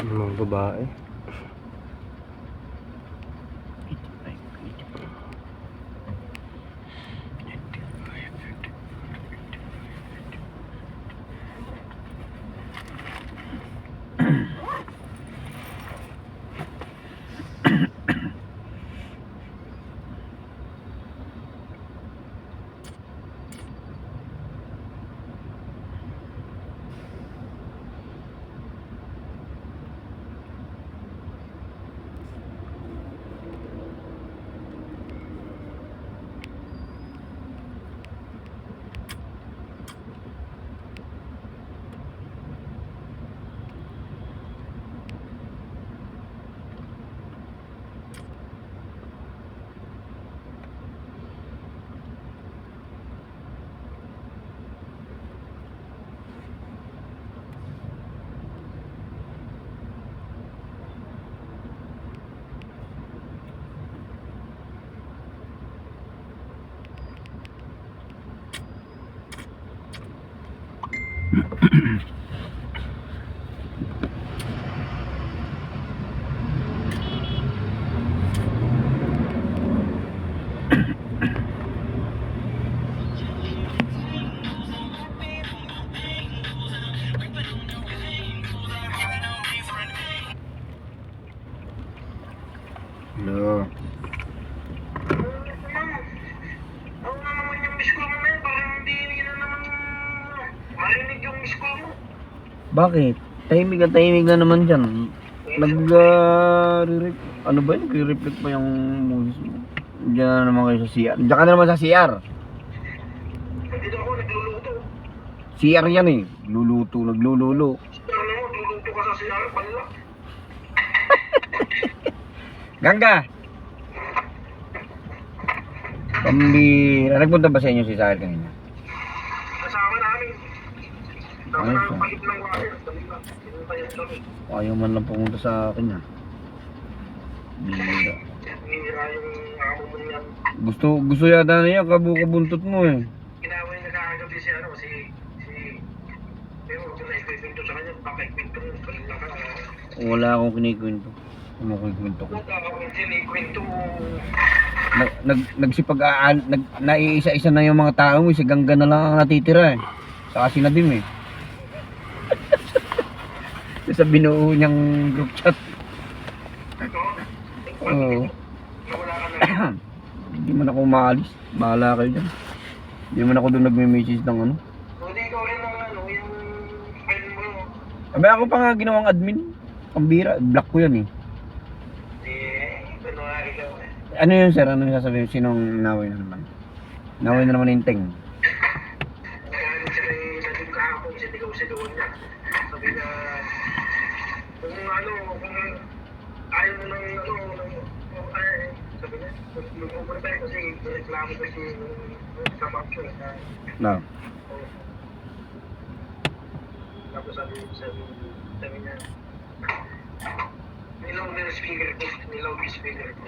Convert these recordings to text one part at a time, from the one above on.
Mga babae. Hello. Ang naman yung miss call mo na yun, parang hindi na naman marinig yung miss call mo. Bakit? Tahimik na naman dyan. Ano ba yun? Re-reflect pa yung movies mo. Diyan na naman kayo sa CR. Diyan ka na naman sa CR. Nandito ako, nagluluto. CR yan eh. Naglululo. Ano mo, luluto ka sa siyara, pala. Gangga! Pambira. Nagpunta ba sa inyo si Sahil kanina? Kasama namin. Kasama Ayos, namin ah. palit ng wire. Talila. Sinuntayan kami. Ayaw man lang pumunta sa akin ah. Bira. Hinira yung amo mo yan. Gusto yata niya kabuntot mo eh. Ginawin na kakagabi si ano, si... Pero kung na-ikwento sa kanya, paka-ikwento mo. Talila ka. Wala akong kinikwento. Kumukwento ko. Wala akong sinikwento. Naiisa-isa na yung mga tao, si Gangga na lang ang natitira eh. Saka si Nadim eh. Sa binuo niyang group chat. Ito? Oo. Nawala ka na. Hindi man ako maalis. Bahala kayo dyan. Hindi man ako doon nagme-message ng ano. Hindi ikaw rin ang ano, yung friend mo. Abay ako pa nga ginawang admin. Pambira, block ko yan eh. Ano nga ikaw eh. Ano yun sir? Ano yung sasabihin? Sinong naway na naman? Naway na naman yung ting. Kaya sila yung natin kahapon, sinigaw-sigawan niya. Sabi na, kung ano, kung ayaw mo ng ano, sabi niya, mag-overtime kasi reklamo kasi yung sa banko na No. tapos sabi niya, nilaw na yung speaker ko, nilaw yung speaker ko.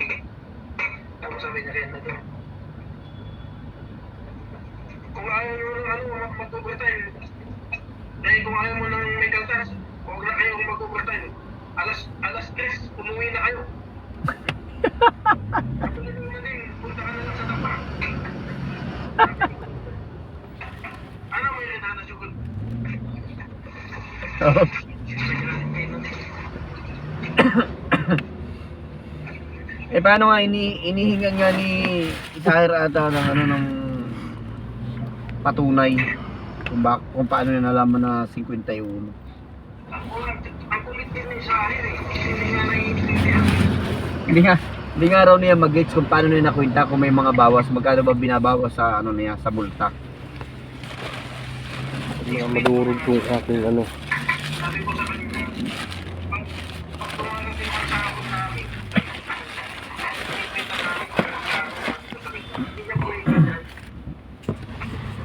Tapos sabi niya rin na doon. Kung ayaw nyo ng mag-overtime, dahil kung ayaw mo ng may kaltas, huwag na kayo mag-overtime. Alas 3, umuwi na kayo. Tapos na din, punta ka na lang sa tapa. Ano mo yun, Nana Sugod? Eh paano nga inihingan nga ni Isaher ata ng ano ng patunay kung paano niya nalaman na 51. Ang kulit din ni Sahir eh. Hindi nga naiintindihan. Hindi nga raw niya mag-gets kung paano niya nakwenta kung may mga bawas, magkano ba binabawas sa ano niya sa bulta. Hindi nga madurog kung aking ano. Sabi ko sa kanya, pag tumagal din ang sahod namin, kita namin kung hindi niya po yung ganyan.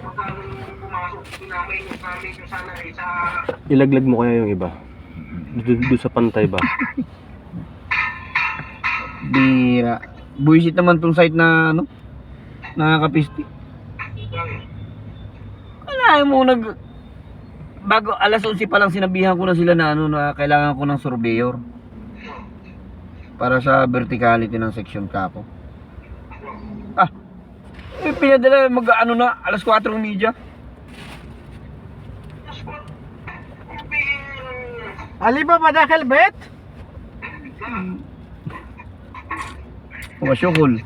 Magkano nung pumasok, pinamainis namin yung sana sa... Ilaglag mo kaya yung iba? Doon sa pantay ba? Bira. Buisit naman tong site na ano, nakakapisti. Wala mo bago alas 11 pa lang sinabihan ko na sila na ano na kailangan ko ng surveyor para sa verticality ng section capo. Pinadala mag-ano na alas 4:30. Alibaba dakhil bet? Syukol.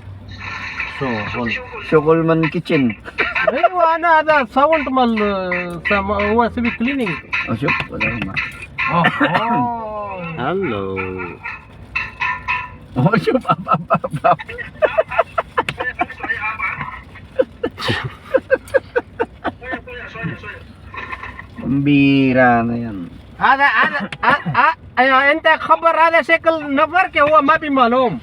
Syukol man kitchen. ايوه انا هذا صورت مال هو سوي كلينينج. Syuk, wala naman. Hello. Syuk, up. Pambira na yan. هذا انت خبر هذا شكل نفر के هو ما في معلوم.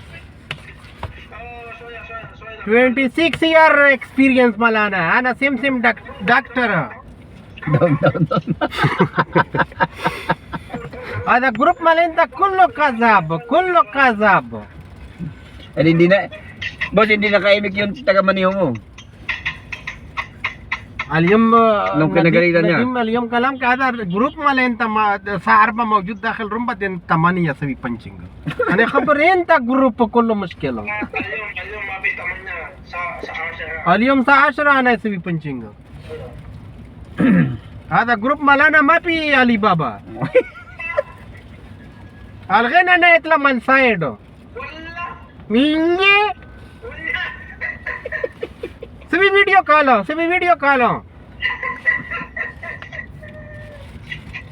26 year experience مالانا انا سمسم دكتور. Down. هذا جروب مال انت كله كذاب. Eh hindi na. Boss, hindi na kaimik yung taga Maniho mo. اليوم نوم kinagalitan niya. اليوم كلام هذا جروب مال انت الساعه 4 موجود داخل روم بعدين 8 يسوي بانشنج. انا خبر انت جروب كله مشكله. Alyong mabit naman niya sa Asher. اليوم الساعه 10 انا يسوي بانشنج. هذا جروب مالانا ما في علي بابا. الغينا انا يطلع من سايدو. Wala! ميني Wala! سوي فيديو كالو.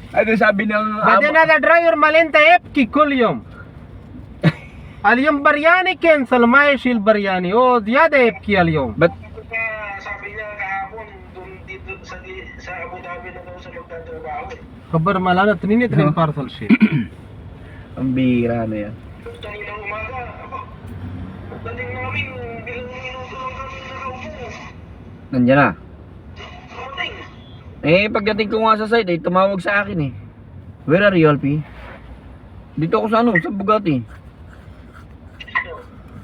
Ano sabi ng بعدين هذا درايفر مال انت يبكي كل يوم. اليوم برياني كنسل ما يشيل برياني او زياده يبكي اليوم. Ba't Sabi niya kahapon, dun dito sa Abu Dhabi na daw sa magtatrabaho eh. خبر مالانا تنين بارسل شيء. ang bira na yan. Kanina umaga, dating namin, bilang minuto lang kami nakaupo. Nandiyan na. Dumating. Pagdating ko nga sa site, tumawag sa akin eh. Where are you, Alpi? Dito ako sa sa Bugatti.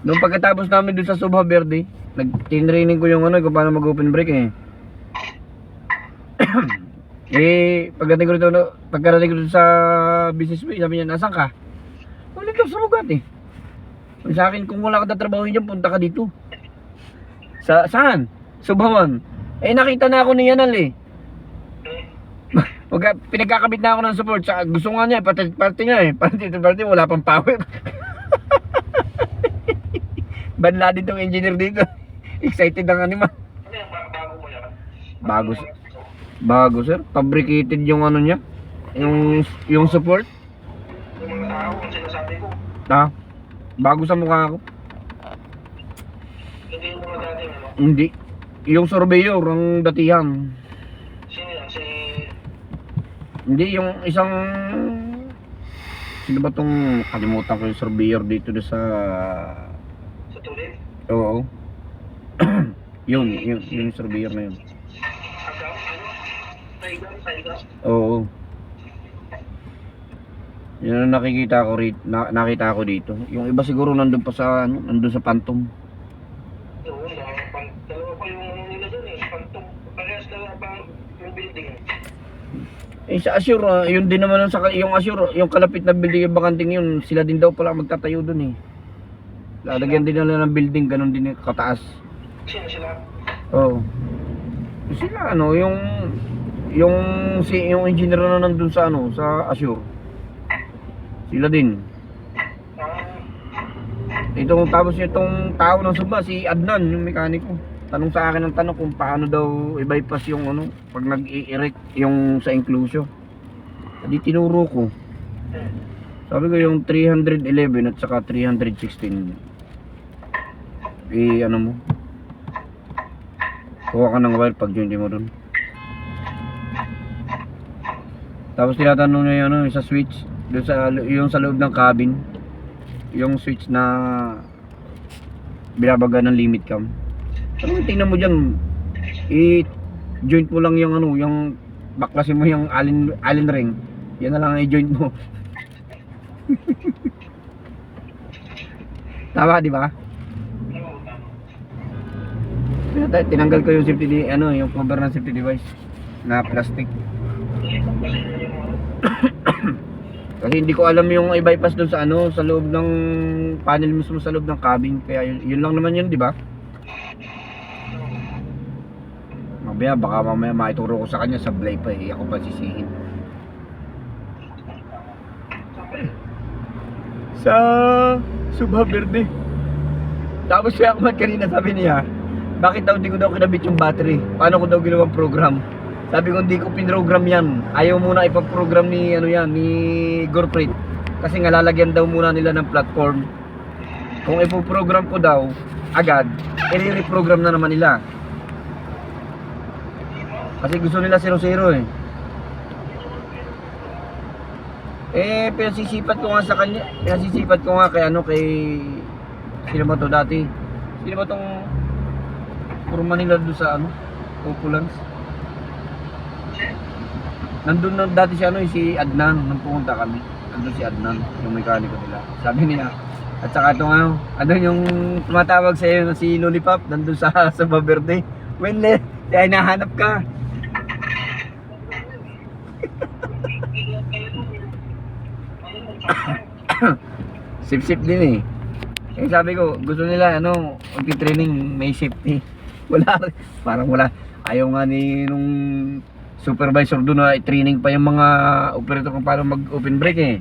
Nung pagkatapos namin doon sa Subha Verde, nag-training ko yung kung paano mag-open brake eh. Pagdating ko dito, pagkarating ko dito sa business way, sabi niya, nasan ka? Wala dito sa Bugatti. Sabi sa akin, kung wala ka tatrabaho dyan, punta ka dito. Saan? Subhawan. Nakita na ako ni Yanal eh. Pinagkakabit na ako ng support. Gusto nga niya, party niya eh. Party, wala pang power. Banla din tong engineer dito. Excited ang anima. Ano yan, bago mo yan? Bago sir. Fabricated yung ano niya. Yung support. Yung mga tao, kung sinasabi ko, Bago sa mukha ko. hindi yung mga dating ano. Hindi. Yung surveyor ang datihan. Sino yan? Hindi yung isang sino ba tong kalimutan ko yung surveyor dito sa Sa tuloy? Oo. yun yung surveyor na yun. Agaw, ano? Saigang. Oo. Yun ang nakikita ko nakita ko dito. Yung iba siguro nandun pa sa nandun sa Phantom. Oo, dalawa pa yung ano nila dun eh. Pantong, parehas na bang yung building. Eh sa Assure, yun din naman yung Assure, yung kalapit na building yung bakanting yun, sila din daw pala magtatayo dun eh. Lalagyan din nila ng building, ganun din yung kataas. Sino sila? Oo. Sila yung engineer na nandun sa sa Assure. Sila din. Tapos itong tao ng Sumba, si Adnan, yung mekaniko. Tanong sa akin ng tanong kung paano daw i-bypass yung pag nag-i-erect yung sa enclosure. Hindi tinuro ko. Sabi ko yung 311 at saka 316. Mo. Kuha ka ng wire pag join mo dun. Tapos tinatanong niya yung sa switch, yung sa loob ng cabin. Yung switch na binabaga ng limit cam. Tingnan mo dyan, i-joint mo lang yung yung baklasin mo yung allen ring. Yan na lang ang i-joint mo. Tama, di ba? Tinanggal ko yung safety yung cover ng safety device na plastic. Kasi hindi ko alam yung i-bypass doon sa sa loob ng panel mismo sa loob ng cabin. Kaya yun lang naman yun, di ba? Baka mamaya maituro ko sa kanya, sablay pa ako pa sisihin. Sa Subha Verde. Tapos siya Ahmad kanina sabi niya, bakit daw hindi ko daw kinabit yung battery? Paano ko daw ginawang program? Sabi ko hindi ko pinrogram yan. Ayaw muna ipag-program ni ni Gurpreet. Kasi nga lalagyan daw muna nila ng platform. Kung ipo-program ko daw agad, i-reprogram na naman nila. Kasi gusto nila 0-0 eh. Pinasisipat ko nga sa kanya. Pinasisipat ko nga kay kay sino ba to dati? Sino ba tong purma nila doon sa Opulence? Nandun na dati si Adnan nung pumunta kami. Nandun si Adnan, yung mekaniko nila. Sabi niya, at saka itong yung tumatawag sa iyo na si Lollipop, nandun sa Baverde. Wenle, kaya hinahanap ka. Sip-sip din eh. Sabi ko, gusto nila magti-training may safety. Parang wala. Ayaw nga ni nung supervisor doon na i-training pa yung mga operator kung paano mag-open brake eh.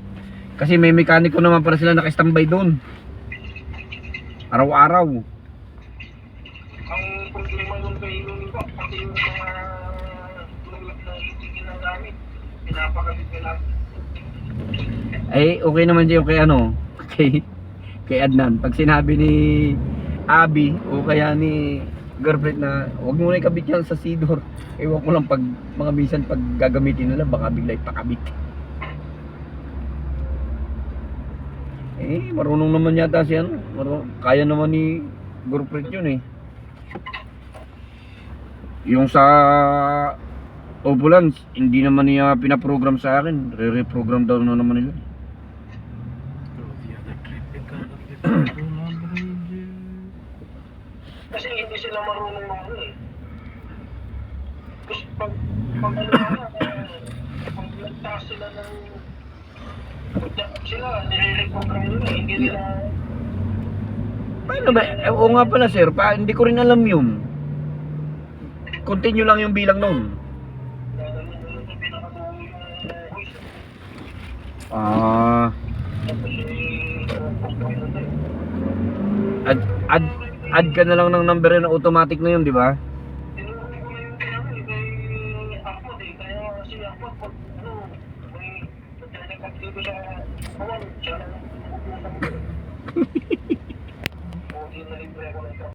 Kasi may mekaniko naman para sila naka-standby doon. Araw-araw. Ang problema doon kay Lolo kasi yung mga tulak na itigil ng gamit, pinapakabit nila. Okay naman dyan kay Adnan. Pag sinabi ni Abi o kaya ni girlfriend na huwag mo na ikabit yan sa sidor. Ewan ko lang pag mga minsan pag gagamitin nila baka bigla ipakabit. Marunong naman yata siya kaya naman ni girlfriend yun eh. Yung sa Opulence, hindi naman niya pinaprogram sa akin. Re-reprogram daw na naman nila. Kasi hindi sila marunong eh. Kasi pag nagtaas sila ng sila, nire-reprogram nila, hindi nila. Paano ba? Oo nga pala sir, hindi ko rin alam yun. Continue lang yung bilang nun. Add ka na lang ng number na automatic na yun, di ba?